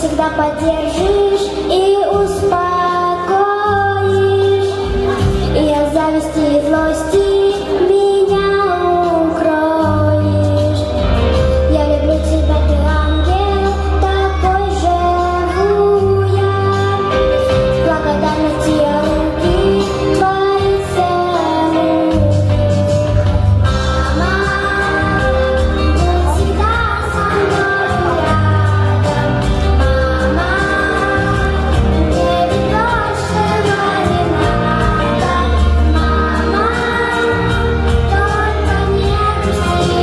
всегда поддержишь и успокоишь, и от зависти и злости меня укроешь. Я люблю тебя, ты ангел, такой живу я. С благодарностью я руки твои целую. Мама, будь всегда со мной рядом. Мама, мне ведь большего не надо. Мама, только не грусти,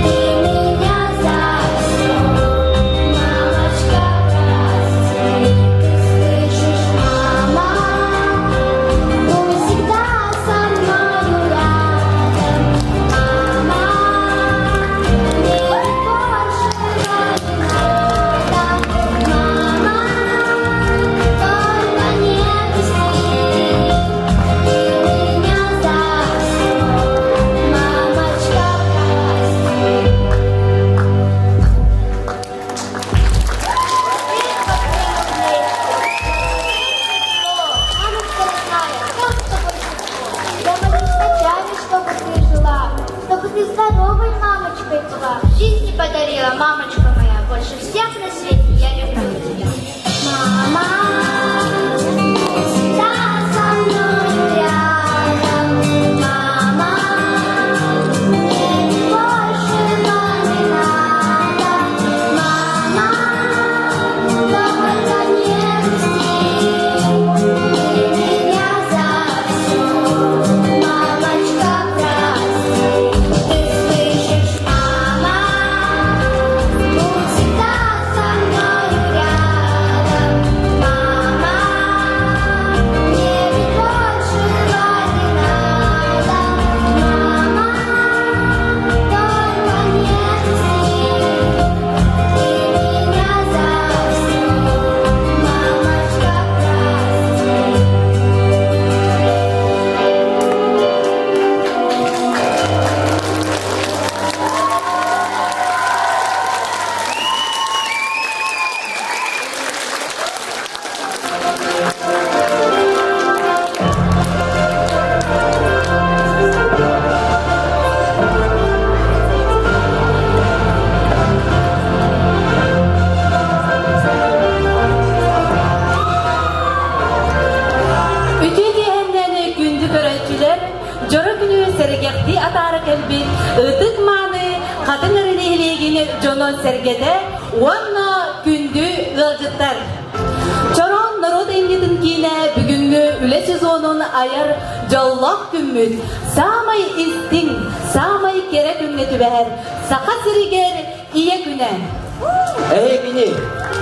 ты меня за все, мамочка, прости. Ты слышишь, мама, будь всегда со мною рядом. Мама, мне ведь большего не надо. Мама, только не грусти, ты меня за все, мамочка, я молюсь ночами, чтобы ты жила, чтобы ты здоровой мамочкой была. Жизнь подарила, мамочка моя, больше всех на свете я люблю тебя. Мама, всегда со мной рядом. Мама, мне ведь большего не надо. Мама, только не грусти, ты меня за все, мамочка, прости. Ты слышишь, мама, будь всегда со мною рядом. Мама, мне ведь большего не надо. Мама, только не грусти, ты меня за все, мамочка, прости. Ütüge hemleni gündü görüntüler, Jora günü sergekti atarı kelbi, ıtık manı, kadın eriliğini jonon sergede, Wanna gündü ılcıtlar. Çoron narod emniyetin kine, bugünkü üle sezonun ayar, Jallak gümmüt, samay istin, samay kere günneti beher, Saka siriger, iye güne. Gini,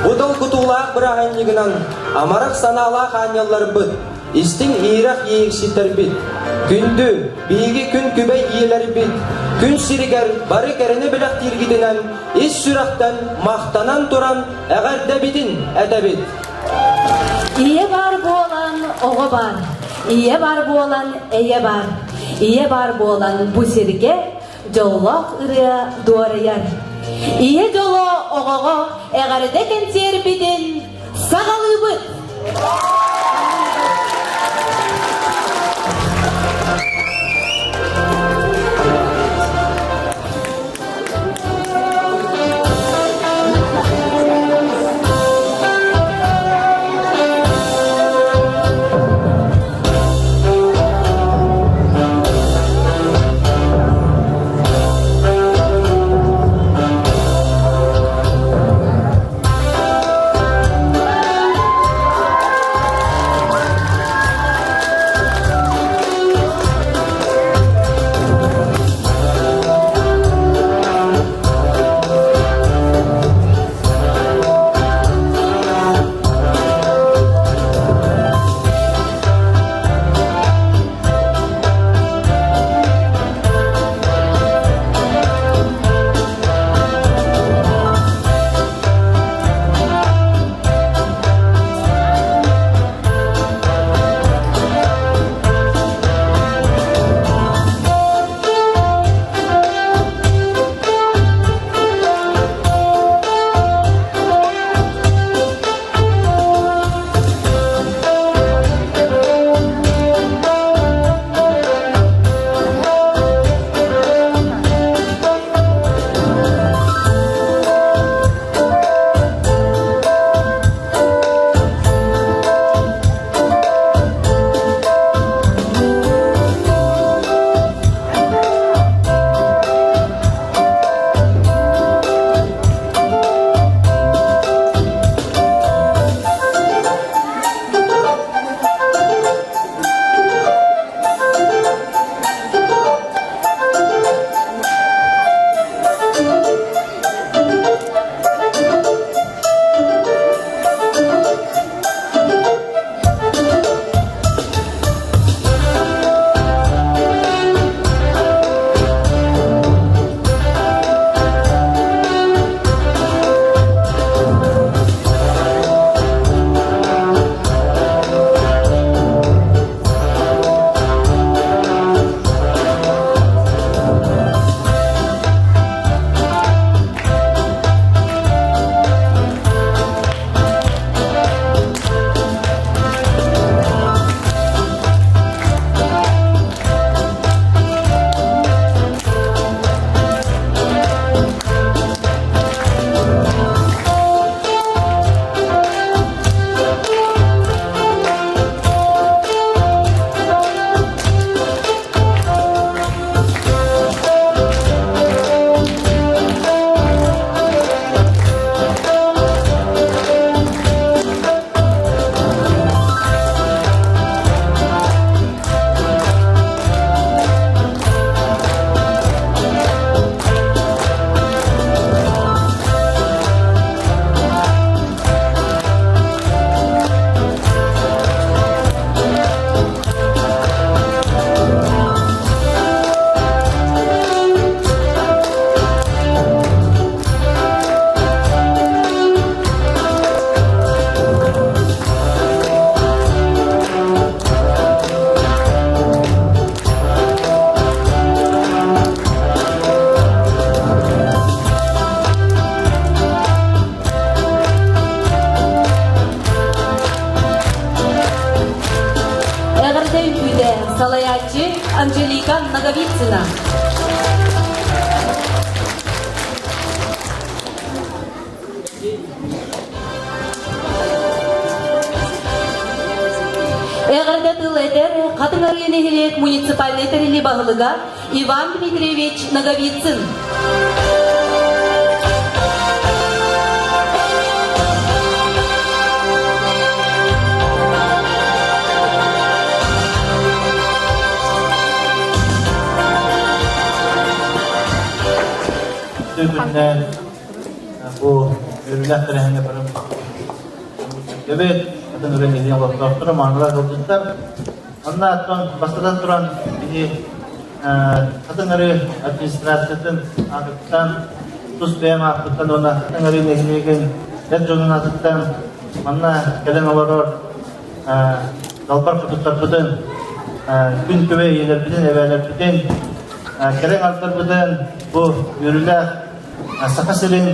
budal kutulak berahanyigenan, amarak sanala hanyallar bud, isting irak yiyiksi terbit, gündü, bilgi gün kübey iyileri bit, gün siriger, bari kerene bilak tirgidinen, is süraktan, mahtanan turan, eğer debitin, edebit. İye var bu olan oğu var, iye var bu olan eye var, iye var bu olan bu sirge, Jallak ırıya doğrayar. İye jolo oğuğu, eğer deken serbidin, sağalı bıt. Анжелика Наговицына. Эғарда тыл этер қатын аргенегелек муниципальный терили бағылыға Иван Дмитриевич Наговицын. Günden bu ürünler terehine barım. Evet, kadın ürünleri yaptıkları mangalar oldular. Ondan sonra basadan duran bir kadınları administrasyonun akıttan tuz beyam akıttan ona kadınları nehirlegen net jonun akıttan manna gelen olur dalbar kutular budun gün köve yeler bidin evveler bidin gelen altlar budun bu ürünler Sakasırın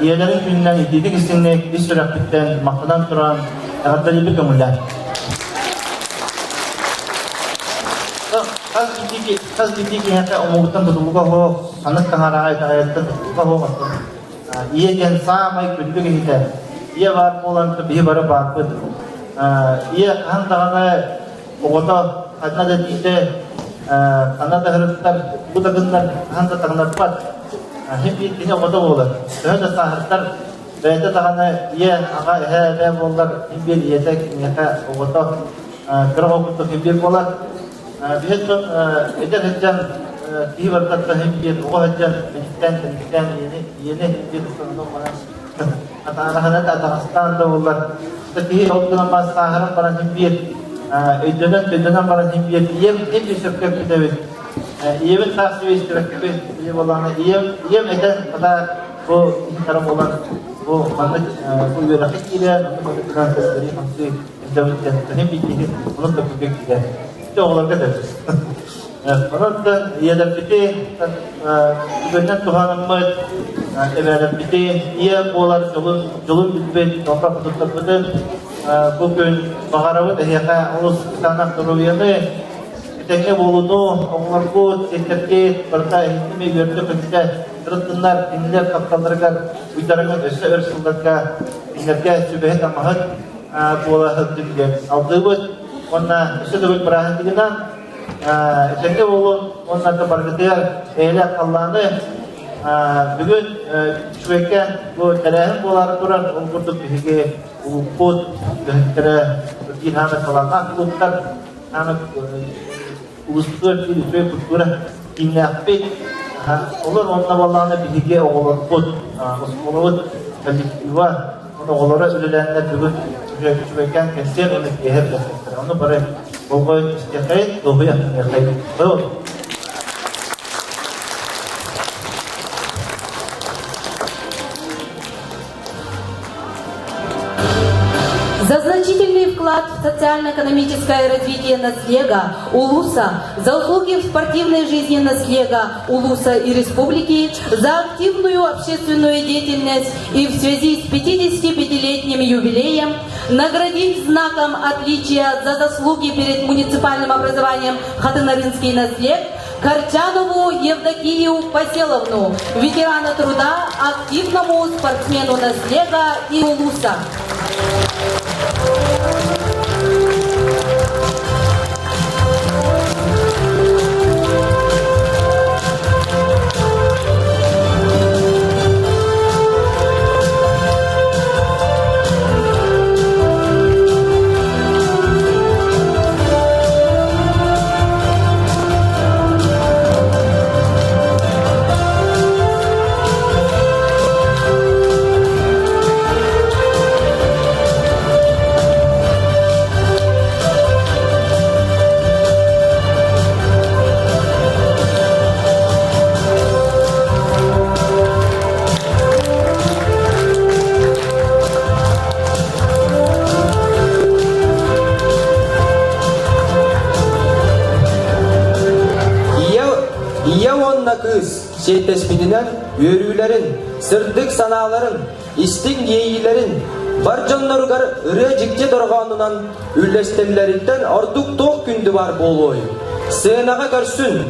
iyelerin gününden ididik isimli bir süre bitten maktadan duran ağırları bir gömüller. Kaz bildiği ki hatta omurdan tutuluğa ho, anıt kahara ait ayetten tutuluğa ho atın. İyegen sağmay gündü gehide. İye var olan bir barı bakıd. İye han dağına oğuda kadına da diyde ana da hırıtlar, bu da günler han da dağına pat. Hep bir kişi oğuda olur. Öyle sahırtlar Beyde dağına iye ağa ehe bollar bir yedek neka oğuda kırık okudu bir bolar. Bihetun eder heccan kihi barkatta hem bir oğu heccan mecitten yeni bir sonunda bana Atağına da Atakistan'da bollar. Kihi olduğundan bazı sahırın bana hem bir ödünen bana hem bir iyem hem bir şirket gidebilir. İyemin tahsiye iştirak gibi iyi olanı iyem eden kadar bu taraf olan bu manlık bu yönetik ile bu transferi hamsi devletten hem bir kişi onun da bu bekliyor. İşte oğullar kadar. Onun da iyeler biti güvenlik tuhanımız evveler biti iye boğular yolun bitmedi toprak tutup bütün bugün bağırıvı da yaka ulus sanak duruyordu. Tekne buludu, onlar bu sektörde berkah hizmet gördü ketika terutlar, dinler kaptanlarga ucarangan öse örsuldarga dinlerga sübhet amahat bola hıddıgı aldığı ona öse de berahandiginden tekne bulu onlar da bargıdıyar eyle kallanı bugün şüvekken bu terehen boları duran olgurduk hige ulukut göhtere dirhamet kalanlar kuluklar uluslar bir kultura inapit olur onunla vallahi bir hige olur kod osmonut kalifwa onu olara ölülenler bugün şüveken keser onu geher keser onu bare boğay istekayet doğuya yakayet doğru. За значительный вклад в социально-экономическое развитие Наслега, Улуса, за услуги в спортивной жизни Наслега, Улуса и Республики, за активную общественную деятельность и в связи с 55-летним юбилеем наградить знаком отличия за заслуги перед муниципальным образованием Хатынаринский Наслег Корчанову Евдокию Поселовну, ветерана труда, активному спортсмену Наслега и Улуса. Kız şeytespitinden yörülerin, sırdık sanaların, istin yeyilerin, barcanlar ırı cikce dorğanından ülleştenlerinden arduk toq gündü var bol oy. сынаға көрсін.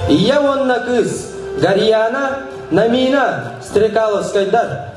Ия онна кыз, Гарияна, Намина, Стрекаловскайдар.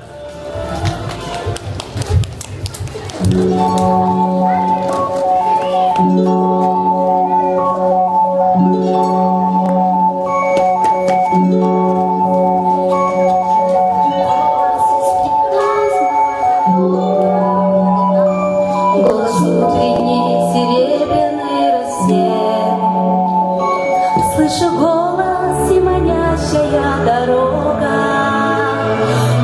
Слышу голос и манящая дорога,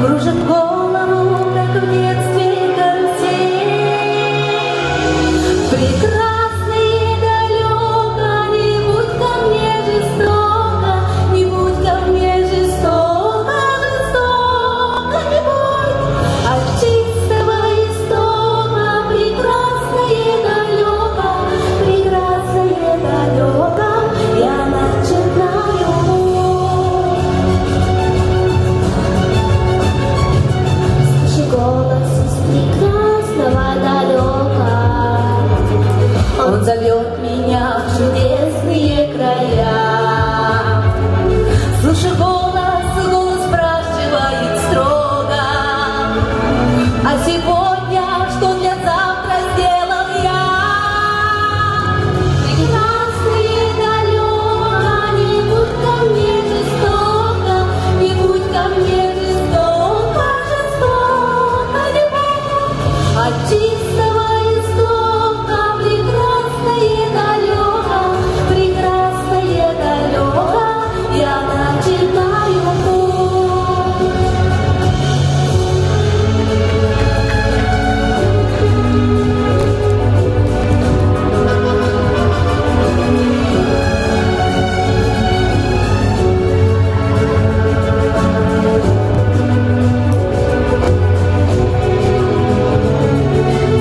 кружит голову, как в детстве карусель. Прекрасно и далеко, не будь ко мне жестоко, не будь ко мне жестоко, жестоко не будь. От чистого истока, прекрасно и далеко, прекрасно и далеко, я начинаю. Слышу голос из прекрасного далека, он зовет меня в чудесные края. Слышу голос, голос спрашивает строго, а сегодня что для завтра сделал я? Прекрасно и далеко, не будь ко мне жестоко, не будь ко мне жестоко, жестоко не будь. От чистого истока, прекрасно и далеко, прекрасно и далеко, я начинаю путь.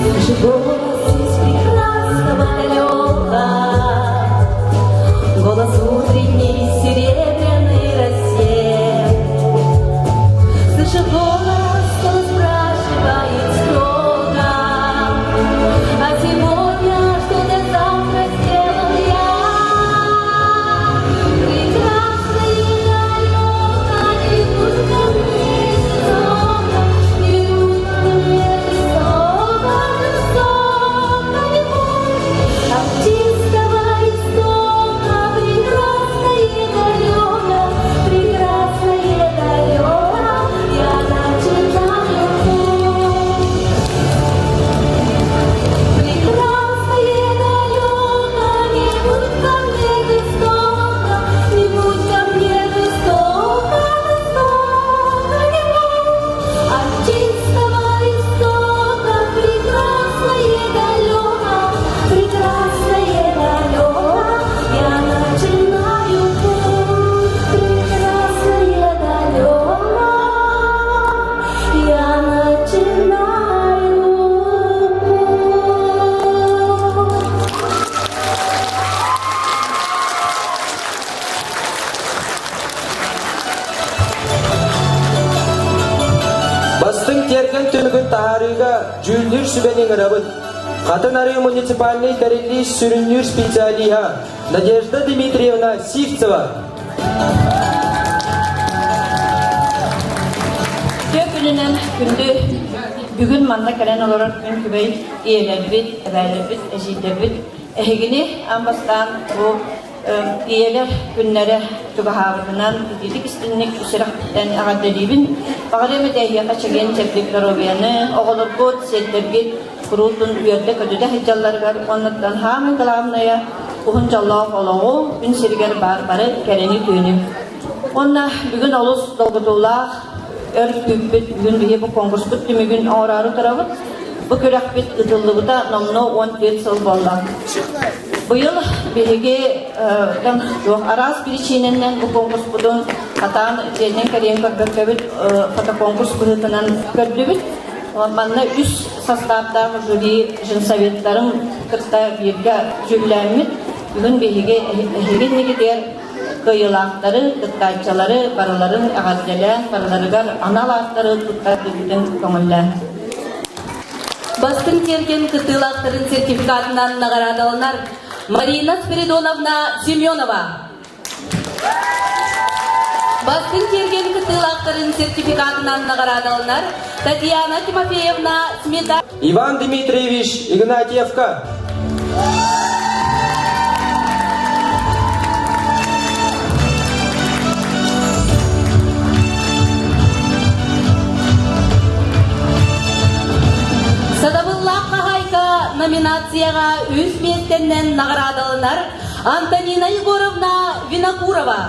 Слышу голос из прекрасного далека, голос утренней серебряной росе. Слышу голос, голос спрашивает строго, а сегодня что для завтра сделал я? Прекрасно и далеко, не будь ко мне жестоко, не будь ко мне жестоко, жестоко не будь. От чистого истока, прекрасно и далеко, прекрасно и далеко, я начинаю путь. Прекрасно и далеко, не будь ко мне жестоко, не будь ко мне жестоко, жестоко не будь. От чистого истока, прекрасно и далеко, прекрасно и далеко, я начинаю путь. Прекрасно и далеко, я начинаю путь. Бастың терген түнігін тағарыға жүлдір сүбенің ырабыт. Қатын ары муниципальный тарихи сүріннер специалиха Надежда Дмитриевна Сивцева. Köpülünen gündü bugün manda kelen olarak gün kübey iyelerбит, eberlerbit, ejilerbit. Ehegini ambastan bu iyeler günlere tügahavırından dedik istinlik üsirahbitten ağaddelibin. Bağırımı dehiyaqa çegen çeplikler obiyanı, oğulur bot, setlerbit, kurultun üyerde kötüde hicallar onlardan hamın kalamnaya uhunjallah olağı gün sirger barbarı kereni tüyünüm. Onna bugün olus dolgutullah örgübüt bugün bihe bu konkurs bitti bugün ağrarı tarafı. Bu körekbit ıdıllıbıda nomno 14 yıl bolla. Bu yıl bihege aras bir çiğnenden bu konkurs budun hatan içeriden kariyen körbekebit foto konkurs bıhıtınan kördübüt. Manna üst sastavda jüri jinsavetlerin kırta birge jürilermit. Bugün bihege ne gider kıyılanları, tıkkayçaları, paraların ağaddeler, paralarıgar analarları tıkkaydıgıdın kömüller. Bastın terken kıtılaqtırın sertifikatından nagaradalanar Марина Спиридоновна Семенова. Бастың терген кытылақтырын сертификатынан наградалынар Татьяна Тимофеевна Смета. Иван Дмитриевич Игнатьевка. Садабыллақ қағайка номинацияға үз местеннен наградалынар Антонина Егоровна Винокурова.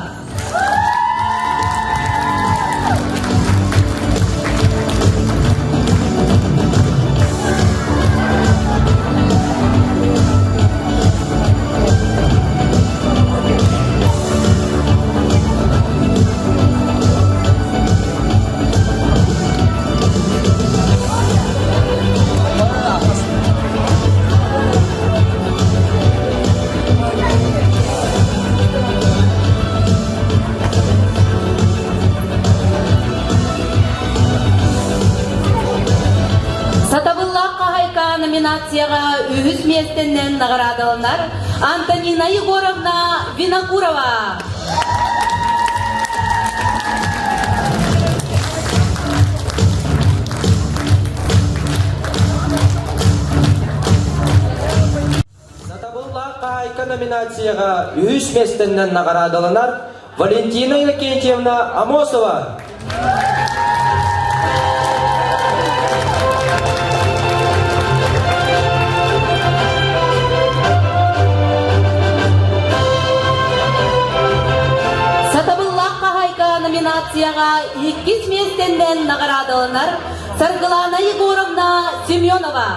Номинацияға үз местеннен наградалынар Антонина Егоровна Винокурова. Сатабыллақ қайқа номинацияға үз местеннен наградалынар Валентина Иннокентьевна Амосова. Номинацияға 2 местеннен наградалынар Саргылана Егоровна Семенова.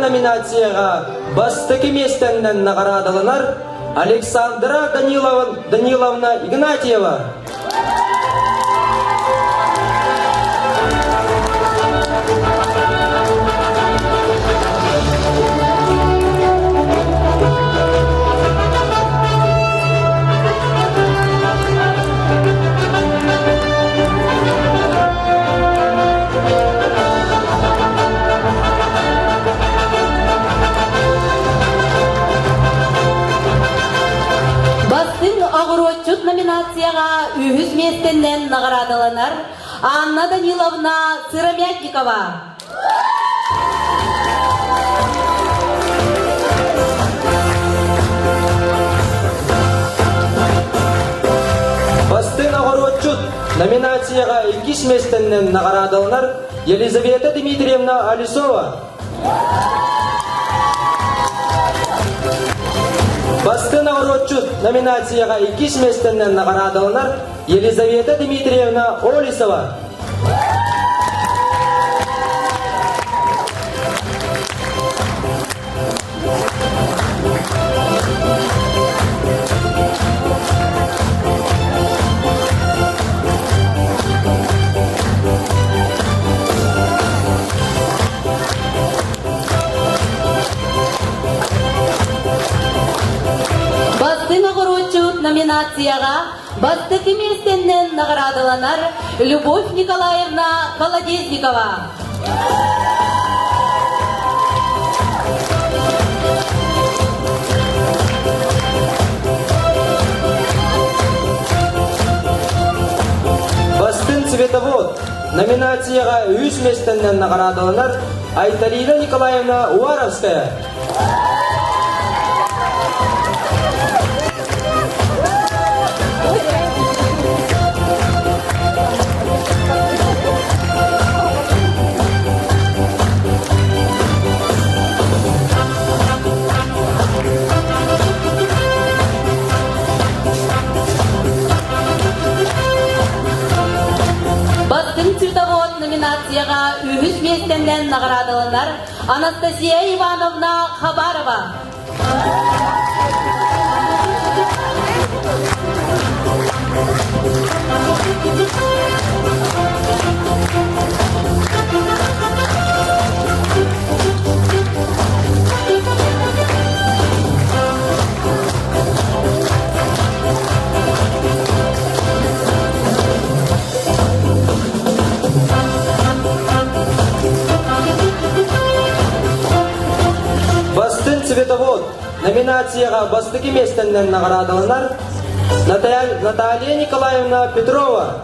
Номинацияға бастығы местеннен наградалынар Александра Даниловна Игнатьева. Номинацияға үз местеннен наградалынар Анна Даниловна Сыромятникова. Бастың огородчут номинацияға 2 местеннен наградалынар Елизавета Дмитриевна Алисова. Бастың огородчут номинацияға 2 местеннен наградалынар Елизавета Дмитриевна Олисова. Номинацияға бастығы местеннен наградалынар Любовь Николаевна Колодезникова. Бастың цветовод номинацияға 3 местеннен наградалынар Айталина Николаевна Уаровская. номинацияға үз местеннен наградалынар Анастасия Ивановна Хабарова. Бастын цветовод номинацияға бастық еместеннен наградаланар Наталья Николаевна Петрова.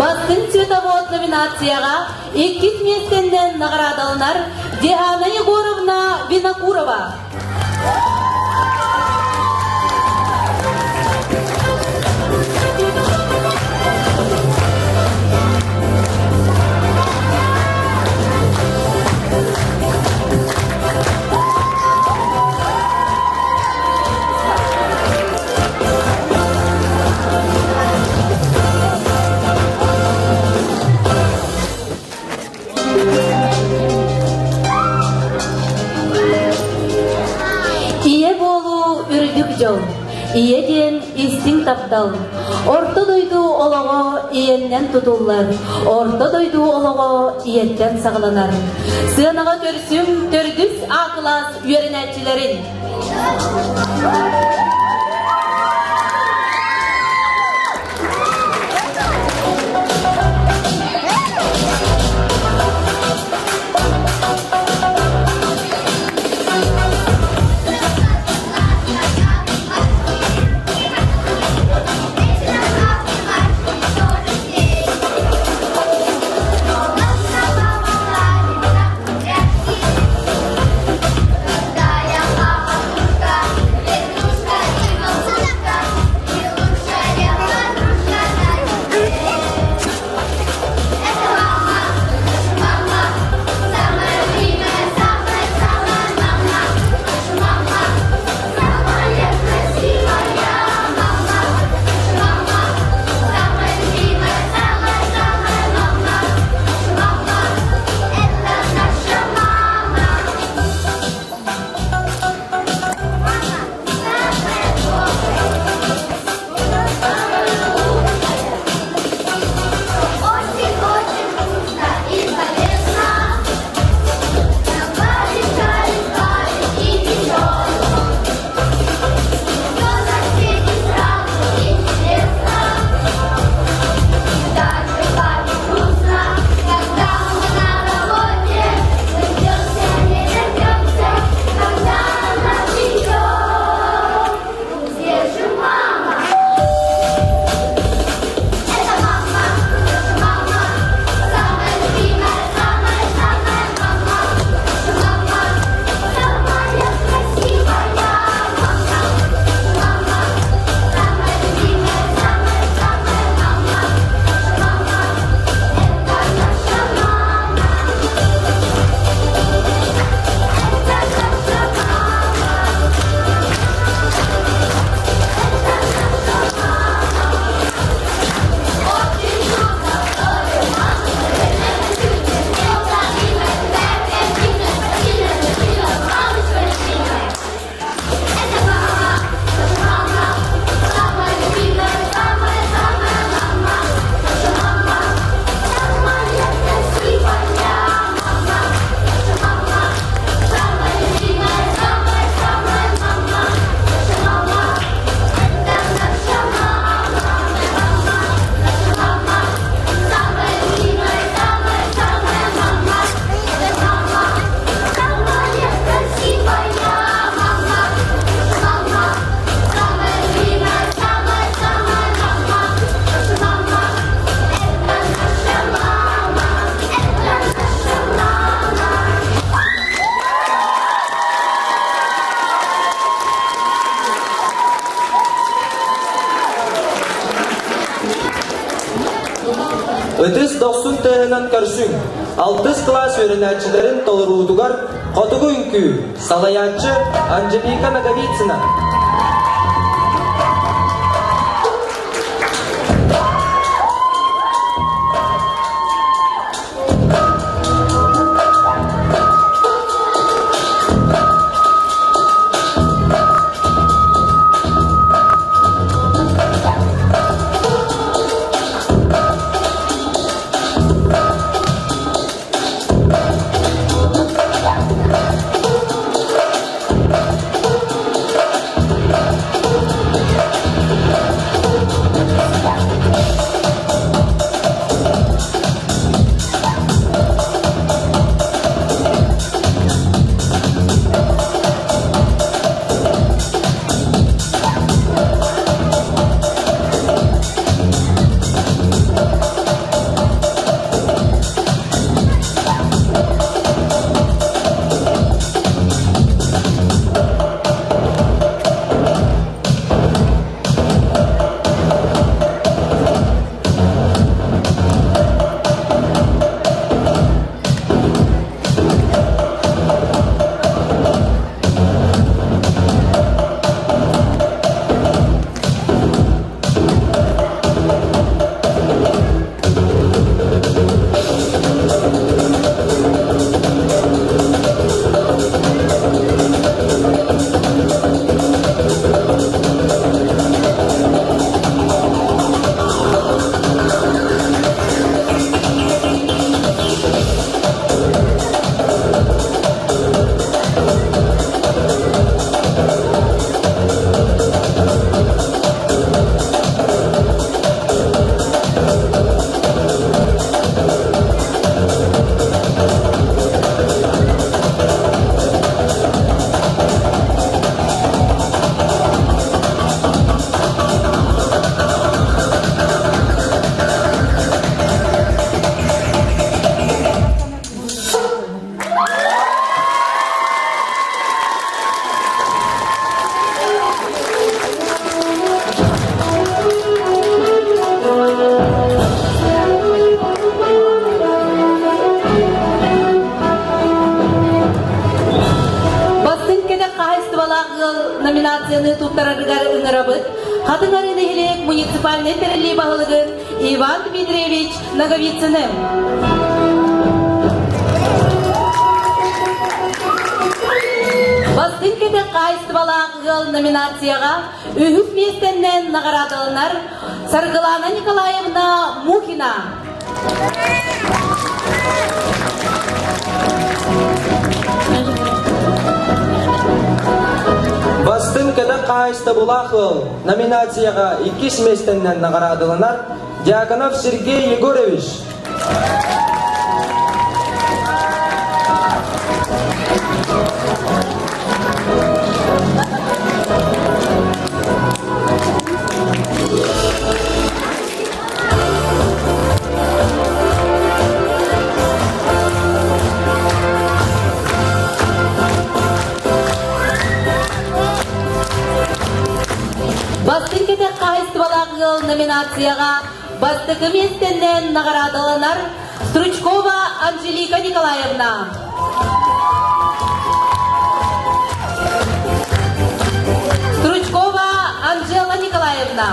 Бастын цветовод номинацияға 2 местеннен наградаланар Диана Егоровна Винокурова. Ие болу үрдік жол, иеден истин таптал. Орто дойду олого иеннен тутуллар, орто дойду олого иеттен сағыланар. Сынаға төрсім төрдүс ақылас үйерінәтчілерін. Ытыс 90 тыһынан көрсүң. 6 класс өренәчиләрен толырудугар котугу үнкү салаячы Анжелика Наговицина. Номинацияны туттарарыгар ыңырабыт, Хатынарын Эхлек муниципальный терли бағылығын Иван Дмитриевич Наговицыны. Бастын кеде қайыстывалағығыл номинацияға үхіп местеннен нағарадылынар Саргылана Николаевна Мухина. Бастын кеде қайыстывалағығыл номинацияға 2 местеннен нағарадылынар Дьяконов Сергей Егорович. Бастын кете қайыстывалағығыл номинацияға бастығы местеннен нағарадылынар Стручкова Анжелика Николаевна. Стручкова Анжела Николаевна.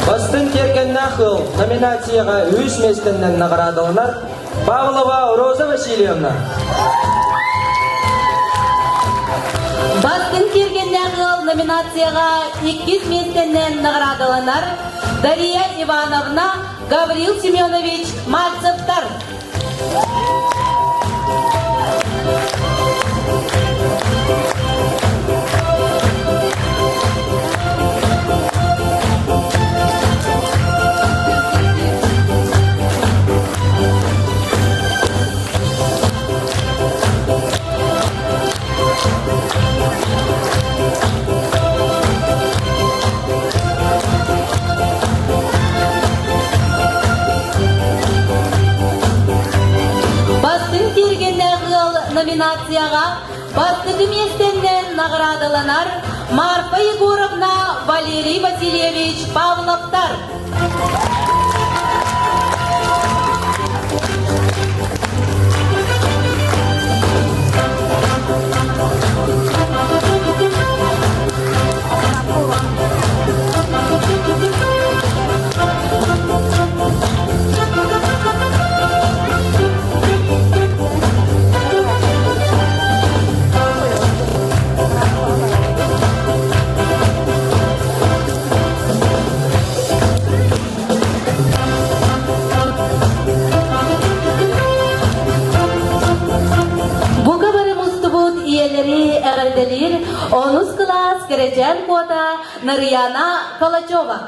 Бастын керген нақыл номинацияға 3 местеннен нағарадылынар Павлова Роза Васильевна. Бастын керген нақыл номинацияға 2 местеннен нағарадылынар Дарья Ивановна Гаврил Семенович Мальцевтар. Удместеннен наградаланар Марфа Егоровна, Валерий Васильевич Павловтар. Әғірделер 10 класс кережен кота Нарьяна Калачева.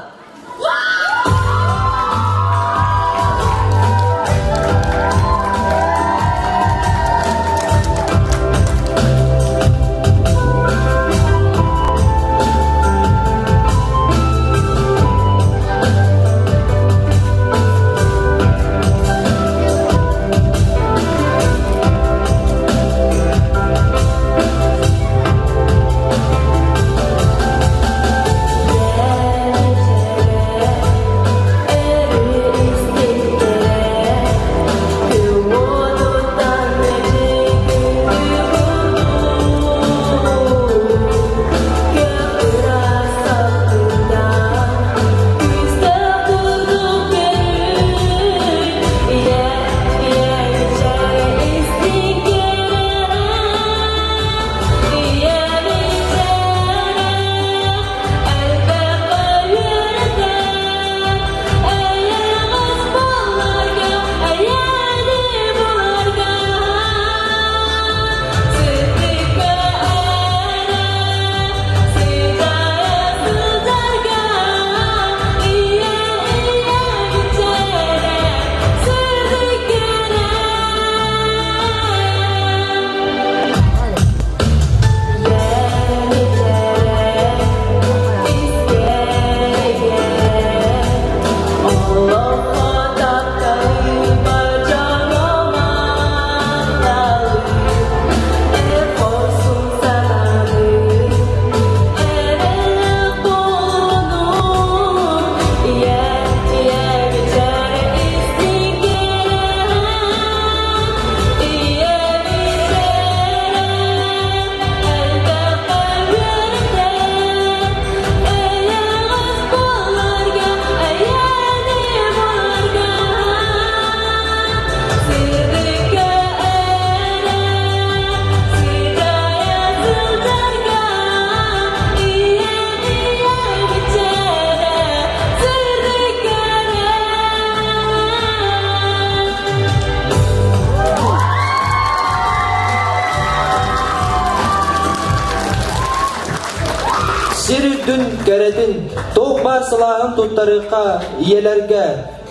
Сирүдүн кередин тоқ бар сылағын туттарыққа иелерге,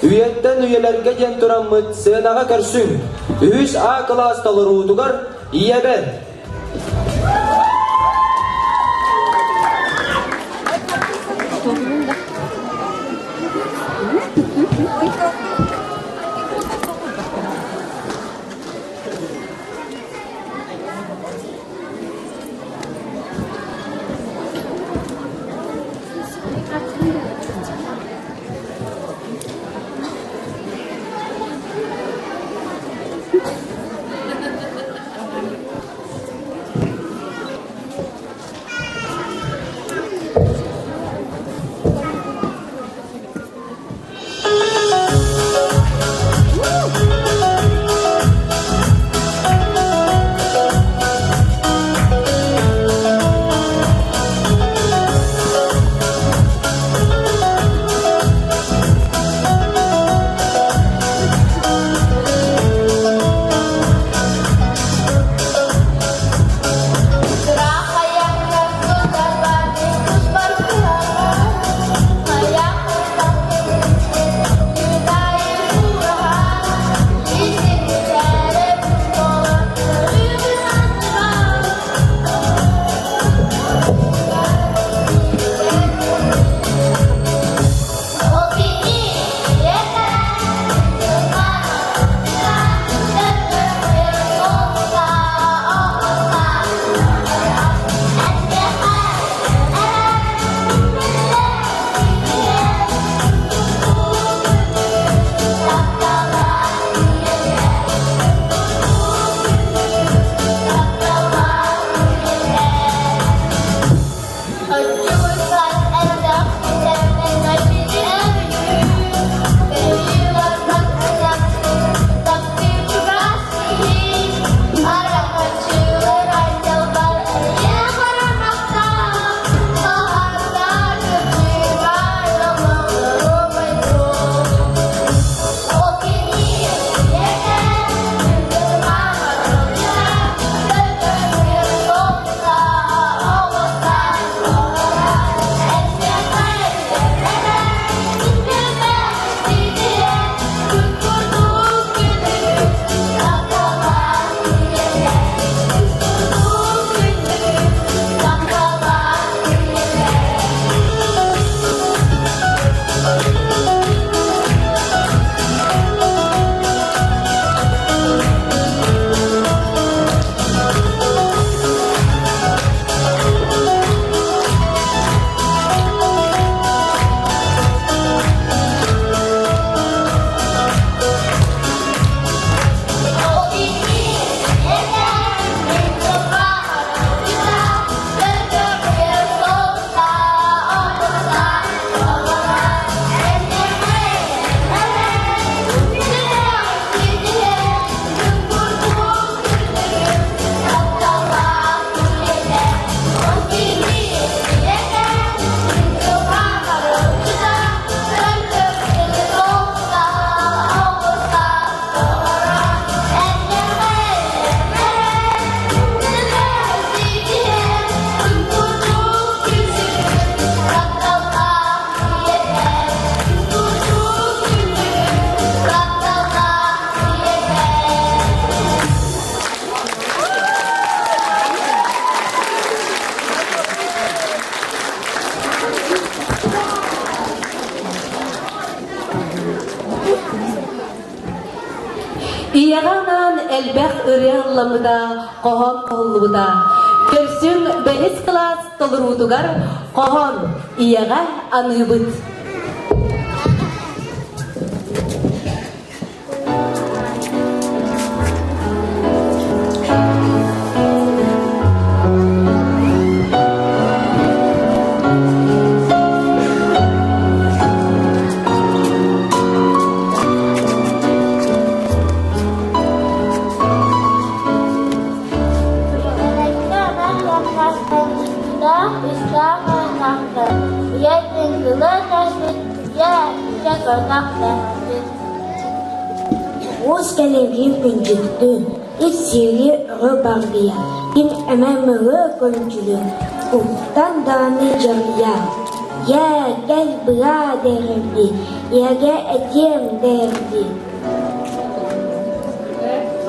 үйеттен үйелерге ден тұрамыд сынаға көрсүн. Үз А класталыр ұтығар иебер. Иягынан элбэх ырыалламыда коһон коллубута. Көрсүн бенис класс толурутугар коһон ияга аныбыт. Уус кәлемгин күнжікті, ит сири рыбардия, ин әмәмірі күнжілі, ұқтан даны жария. Я кәл бұра дәрімді, яға әдем дәрімді.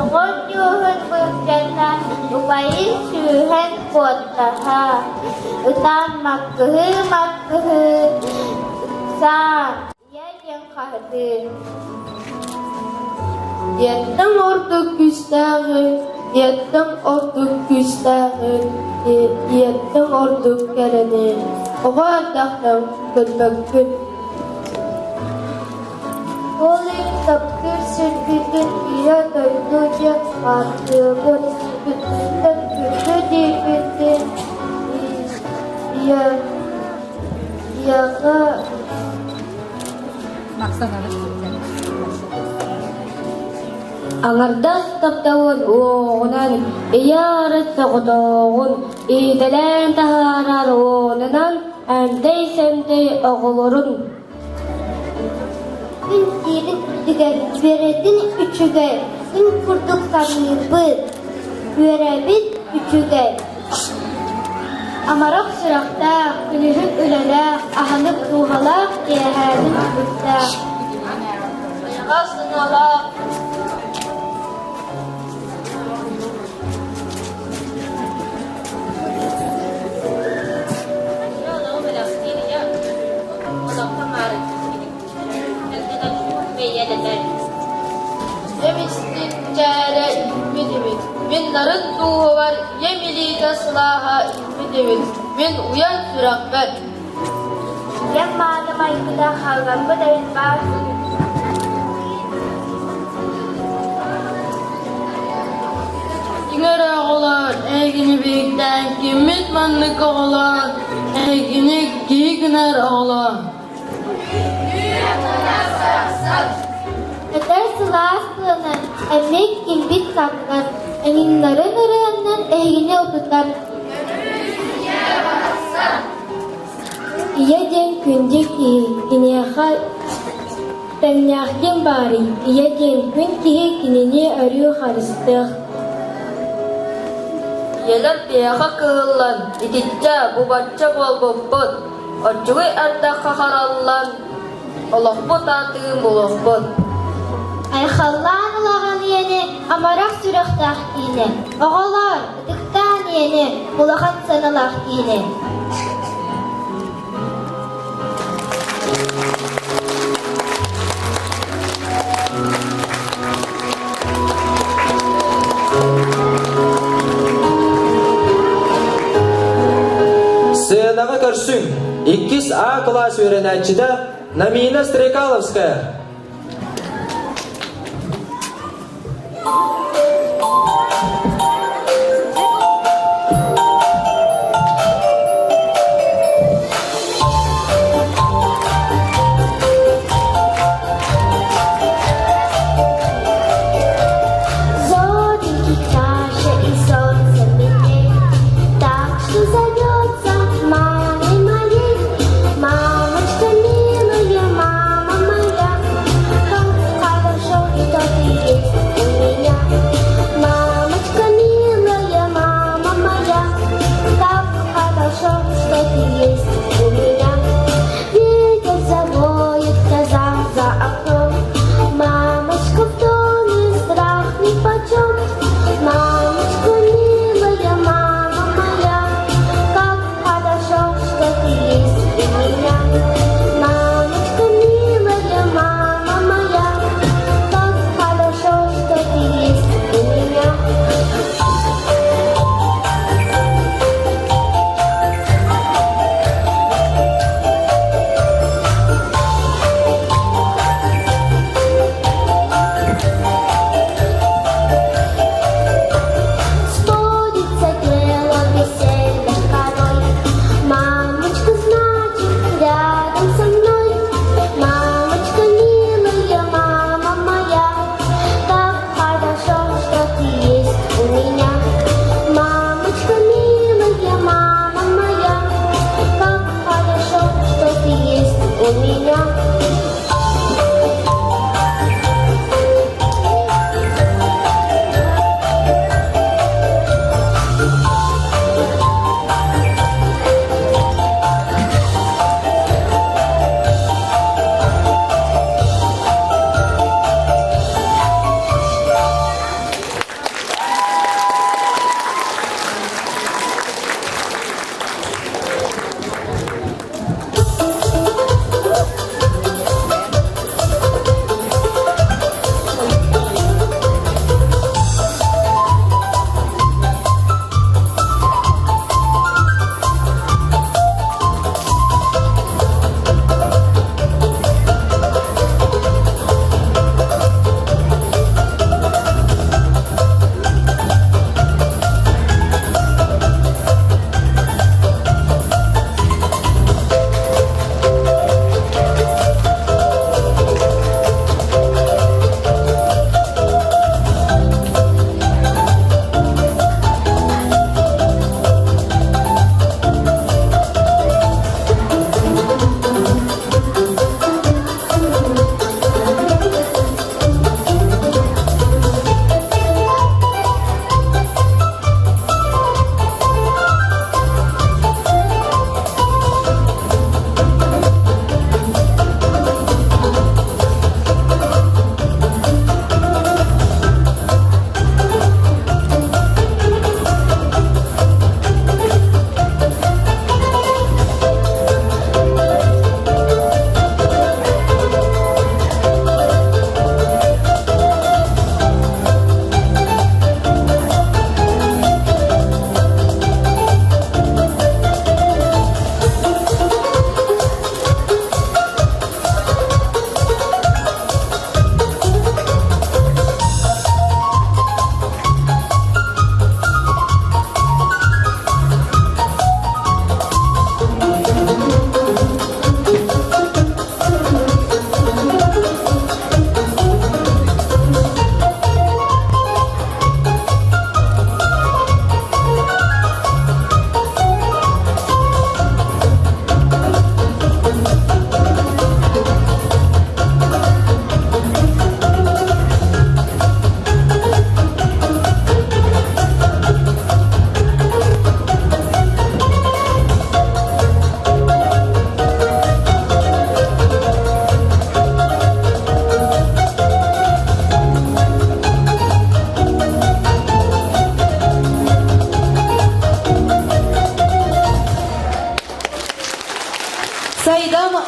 Оғын юғын бұқтана, ұпайын сүйген қоттаға. Ұтан маққығы, саң, яден қағды. Yettim ortuk küstahı, yettim ortuk küstahı, yettim ortuk kereni. Oğa tahtım kutbakut. Olayım tapkır sürgütün iya döydüce artığın. Bütünden kötü dibindin. Iyaga Аңарда таптауын оғынан, иярат тағыдауын, идалән тағарар оғынан, әмдей-сәмдей оғылырын. Ün dirin ütüger, üveredin üçüger. Ün kurduk sanıbı, üverebit üçüger. Amarak sırakta, külühün ülelek, ahanıp ruhalak, diyehərin übürttä. Ayağa sınalak. Yemistik cələ ilmi demir. Min narın duhu var, yemilidə sılaha ilmi demir. Min uyan süraqbət. Yan malum aykıda halgan bu devin var. Dinger ağılar, əgini beyikdən kimmit manlık ağılar, əgini giyiginer ağılar. Öter sılas kılınır, emek kimbit saklar. Eminların ırığından ehine otutar. Iya jen күнжек кинеха тәнняхтен бары. Iya jen күн тиге кинене өрü харыстық. Yeler diyağa kığıllan, ititça bu bacca bol bobbot. Ocuğu ardakka harallan, olahbot atığım olahbot. Ayxallan ulağan yeni, amarak sürüqtaq yeni. Oğalar, ıdıqtan yeni, ulağan sanalaq yeni. Сынаға көрсін, 2А класс öğrenəçidə Namina Strekalovskaya. Зоренький каша и солнце метель, так что зовется мамой моей. Мамочка милая, мама моя, как хорошо, что ты есть у меня. Мамочка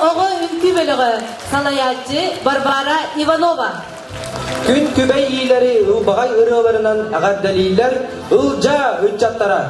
oğu ülkü bölüğü salayatçı Barbara Ivanova. Күн күбәй иеләре ылбагай ырыларынан агаддалиләр ылжа үтчаттара.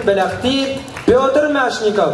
Беляхтир Петр Мяшников.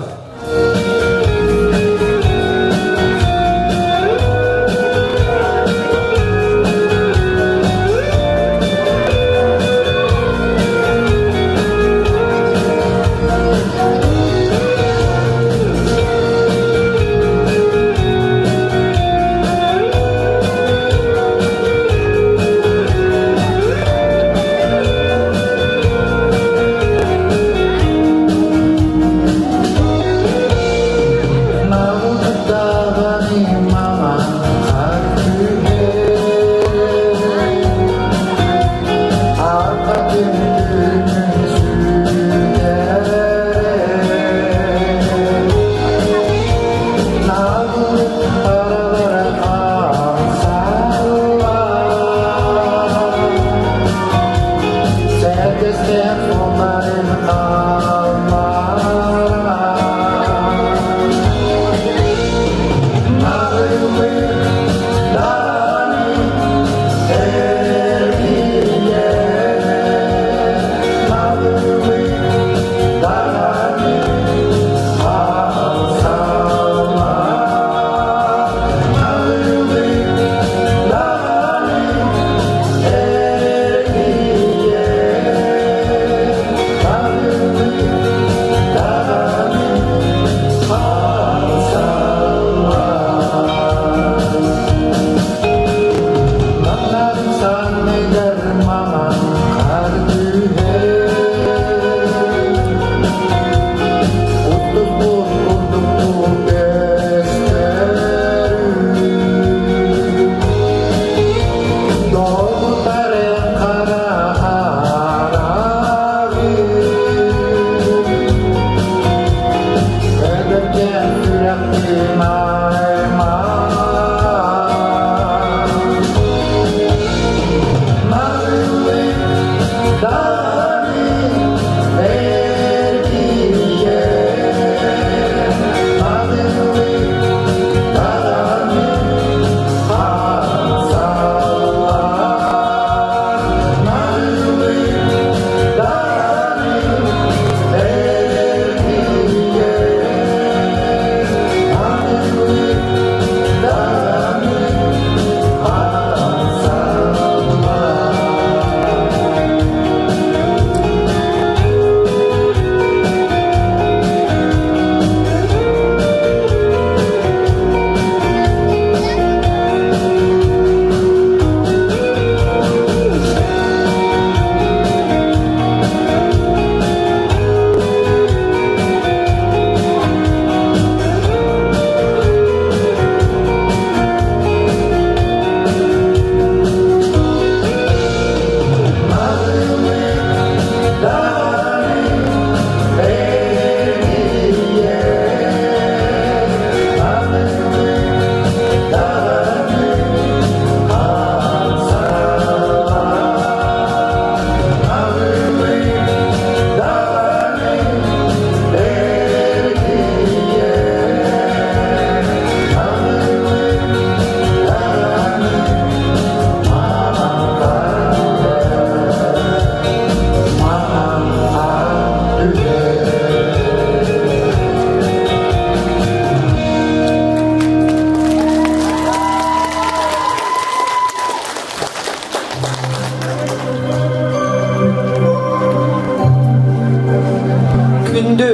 күндү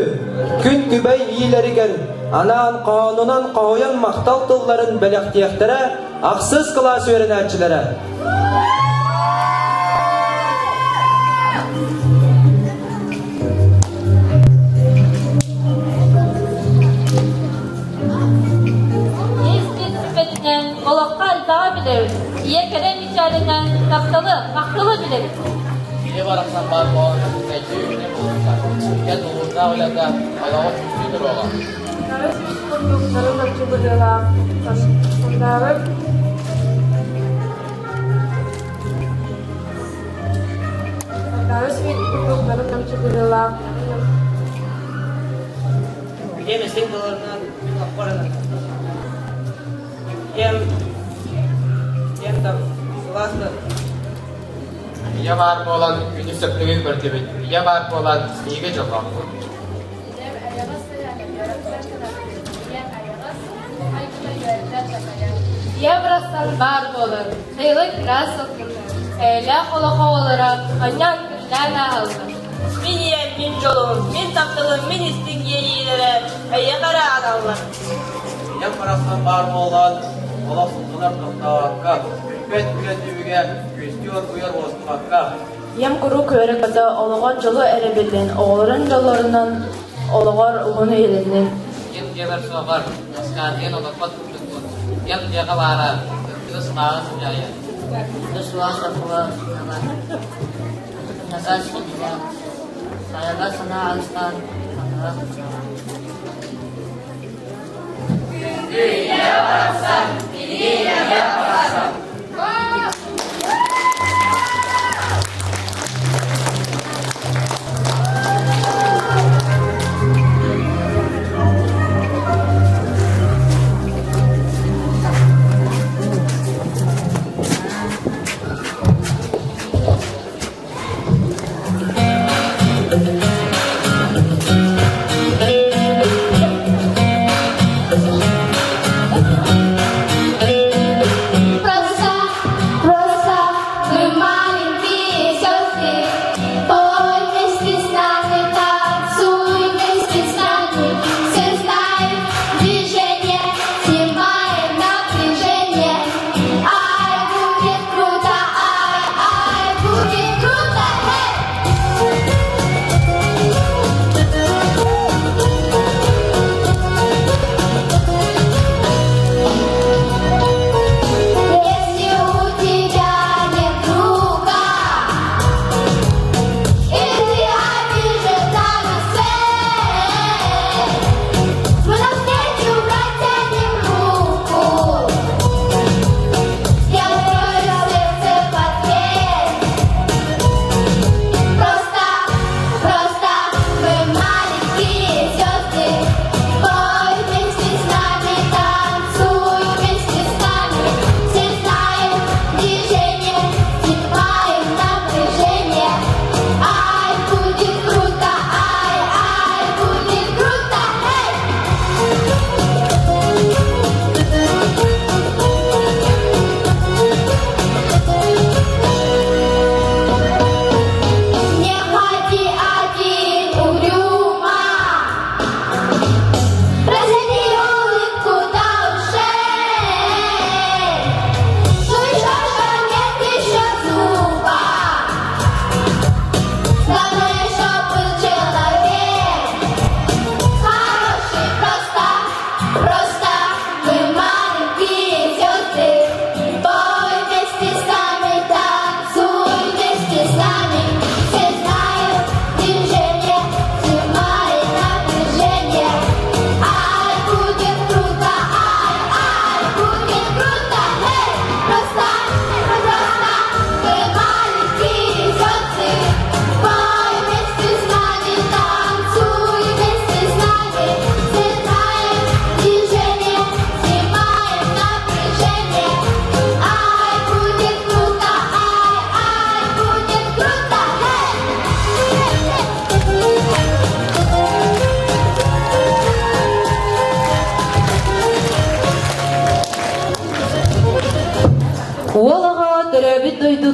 күн күбей ийлеригер анаан қанунан қауян мақтал тылларын бәләқтияқтара ақсыз класс өрінәтчілері. Olakka aldağa biliriz. İye kerem içerinden kaktalı biliriz. Biri baraksan var bu an, belki yüzüne bulursan. Gel doğurda öyle de ayağı tüksüdür oğlan. Narız kundukların açılırlar. Narız kundukların açılırlar. Bir meslek dolarından bir kaplarına. Yem tam sulaslı. Ya var bu olan günü söktüğün bertebet. Ya var bu olan iyice çok haklı. Ya burasından bar olur. Sayılı kiraz okunur. Öyle kola kovalara anyan güllerle alır. Min yer, min jolum, min taptılım, min istin yeyilere, ayyakara adamlar. Ya parasından var mı olan ola sundular toktavakka. Bet bile düğüge küstüyor uyar bozmakka. Yem kuru körü kata oluğan jolu erebilin. Oğların jollarından oluğar uğunu elinin. Yem geber soğar. Askadiyen odakpat tuttukun. Yem jaga vara. Kita semangat sejaya. Terus luasa pula nagas dia saya gak sana alistan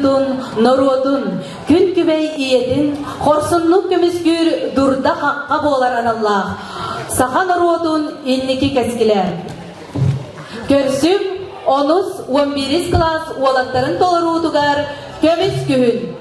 кутун, норотун, күн күбей иедин, хорсунлук көміскүр дурда хаққа болар аналлах. Саха норотун инники кәскілер. Көрсүм 10-11 класс уолаттарын толырудугар көміскүн.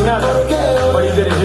final para el derecho.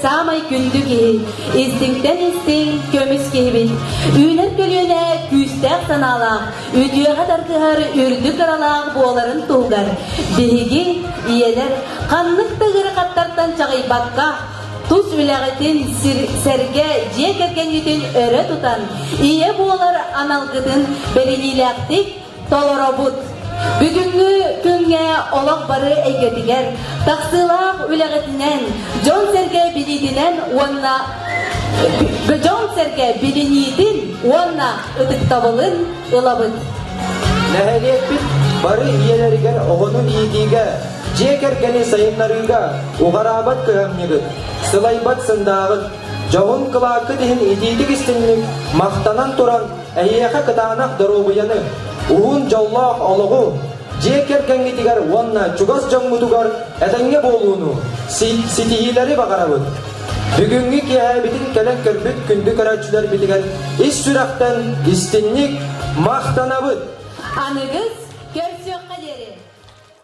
Samay gündügi, istingten isting kömüs kehibin. Üner gölüne küstek sanalaq, ödüye kadar kıhar ürdük aralaq boğaların tuğgar. Bihigi, iyeler, kanlık tığırı kattartan çağıy bakka, tuz ülağıtın serge ciye kerken gütün öre tutan. İye boğalar analgıdın berenilaktik tolorobut. Бүгүнгү күнгө олақ бары эйгетигер, тақсылақ үләғетінен, Джон Серге билинидин, уанна ытыктабылын ылабыт. Нәһәлиет бит бары иелеригер оғынын иетиге, жекергені сайынларыга, уғарабат көһәмнегіт, сылайбат сындағыт, жоғын кылақы дейін ититик істіннік, мақтанан туран, әйеқі кытанақ дұрубыяны, Уун жоллах олугу жекерген гитигер уанна чугас жоммутугар этенге болууну ситиилери багарабыт. Бүгүнгү киһәбитин келен көрбүт күндү көрөчүлөр битигер ис сүрактан истинник мактанабыт. Анығыз көрсө